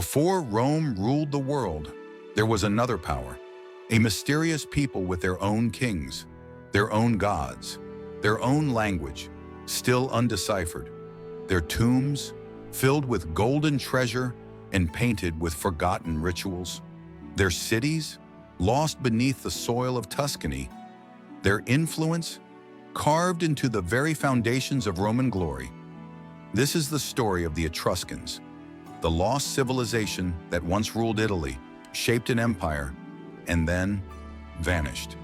Before Rome ruled the world, there was another power, a mysterious people with their own kings, their own gods, their own language, still undeciphered, their tombs filled with golden treasure and painted with forgotten rituals, their cities lost beneath the soil of Tuscany, their influence carved into the very foundations of Roman glory. This is the story of the Etruscans, the lost civilization that once ruled Italy, shaped an empire, and then vanished,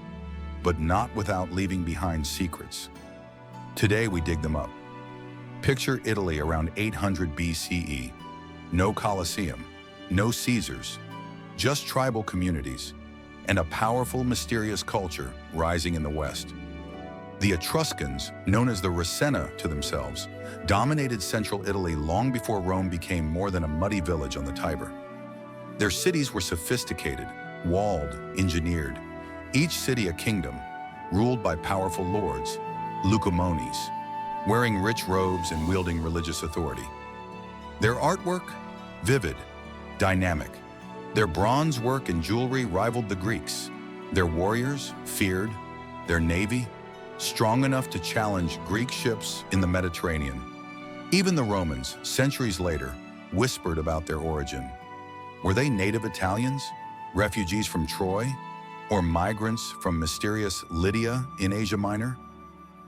but not without leaving behind secrets. Today we dig them up. Picture Italy around 800 BCE. No Colosseum, no Caesars, just tribal communities, and a powerful, mysterious culture rising in the west. The Etruscans, known as the Ravenna to themselves, dominated central Italy long before Rome became more than a muddy village on the Tiber. Their cities were sophisticated, walled, engineered, each city a kingdom, ruled by powerful lords, lucumones, wearing rich robes and wielding religious authority. Their artwork, vivid, dynamic. Their bronze work and jewelry rivaled the Greeks. Their warriors, feared. Their navy, strong enough to challenge Greek ships in the Mediterranean. Even the Romans, centuries later, whispered about their origin. Were they native Italians, refugees from Troy, or migrants from mysterious Lydia in Asia Minor?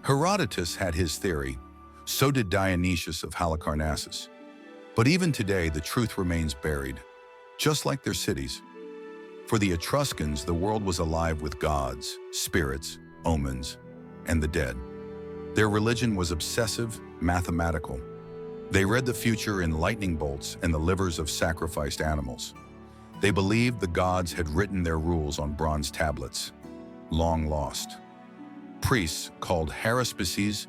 Herodotus had his theory, so did Dionysius of Halicarnassus. But even today, the truth remains buried, just like their cities. For the Etruscans, the world was alive with gods, spirits, omens, and the dead. Their religion was obsessive, mathematical. They read the future in lightning bolts and the livers of sacrificed animals. They believed the gods had written their rules on bronze tablets, long lost. Priests, called haruspices,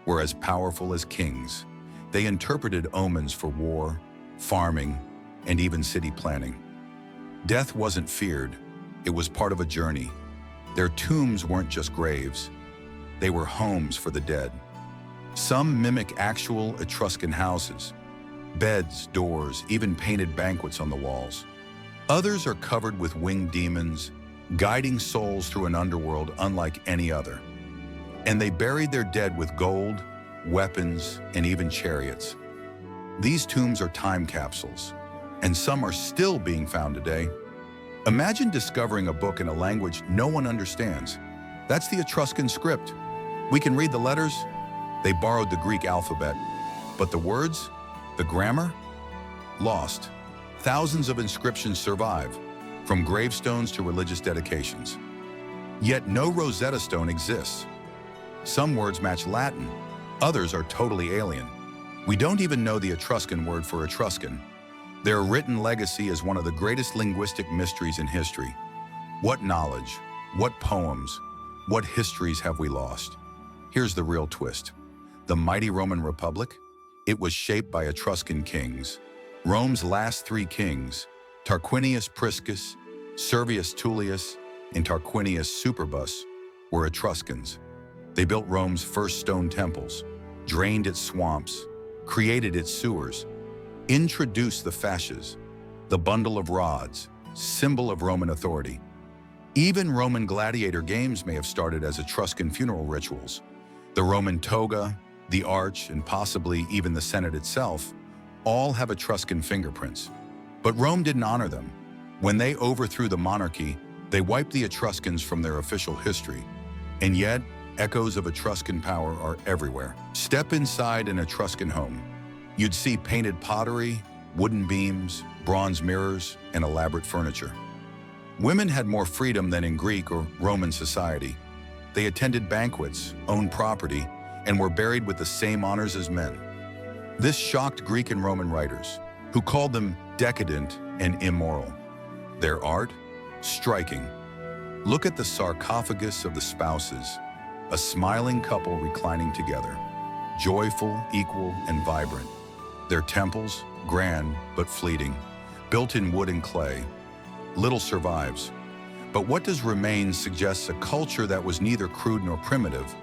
were as powerful as kings. They interpreted omens for war, farming, and even city planning. Death wasn't feared, it was part of a journey. Their tombs weren't just graves, they were homes for the dead. Some mimic actual Etruscan houses, beds, doors, even painted banquets on the walls. Others are covered with winged demons, guiding souls through an underworld unlike any other. And they buried their dead with gold, weapons, and even chariots. These tombs are time capsules, and some are still being found today. Imagine discovering a book in a language no one understands. That's the Etruscan script. We can read the letters. They borrowed the Greek alphabet, but the words, the grammar, lost. Thousands of inscriptions survive, from gravestones to religious dedications. Yet no Rosetta Stone exists. Some words match Latin, others are totally alien. We don't even know the Etruscan word for Etruscan. Their written legacy is one of the greatest linguistic mysteries in history. What knowledge, what poems, what histories have we lost? Here's the real twist. The mighty Roman Republic, it was shaped by Etruscan kings. Rome's last three kings, Tarquinius Priscus, Servius Tullius, and Tarquinius Superbus, were Etruscans. They built Rome's first stone temples, drained its swamps, created its sewers, introduced the fasces, the bundle of rods, symbol of Roman authority. Even Roman gladiator games may have started as Etruscan funeral rituals. The Roman toga, the arch, and possibly even the Senate itself, all have Etruscan fingerprints. But Rome didn't honor them. When they overthrew the monarchy, they wiped the Etruscans from their official history. And yet, echoes of Etruscan power are everywhere. Step inside an Etruscan home. You'd see painted pottery, wooden beams, bronze mirrors, and elaborate furniture. Women had more freedom than in Greek or Roman society. They attended banquets, owned property, and were buried with the same honors as men. This shocked Greek and Roman writers, who called them decadent and immoral. Their art? Striking. Look at the sarcophagus of the spouses, a smiling couple reclining together, joyful, equal, and vibrant. Their temples, grand but fleeting, built in wood and clay. Little survives. But what does remain suggests a culture that was neither crude nor primitive,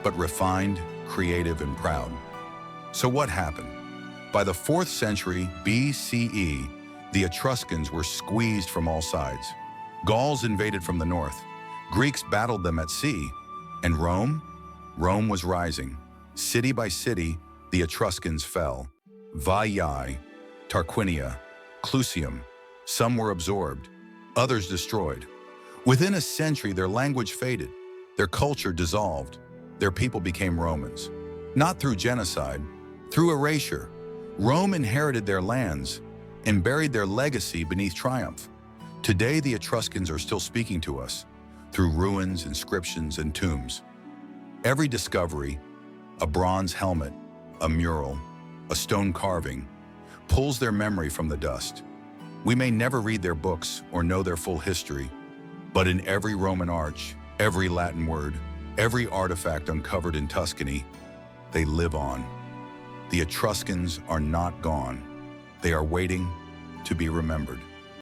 but refined, creative, and proud. So what happened? By the 4th century BCE, The Etruscans were squeezed from all sides. Gauls invaded from the north. Greeks battled them at sea. And Rome? Rome was rising. City by city, the Etruscans fell. Veii, Tarquinia, Clusium. Some were absorbed, others destroyed. Within a century, their language faded, their culture dissolved, their people became Romans. Not through genocide, through erasure. Rome inherited their lands and buried their legacy beneath triumph. Today, the Etruscans are still speaking to us through ruins, inscriptions, and tombs. Every discovery, a bronze helmet, a mural, a stone carving, pulls their memory from the dust. We may never read their books or know their full history, but in every Roman arch, every Latin word, every artifact uncovered in Tuscany, they live on. The Etruscans are not gone. They are waiting to be remembered.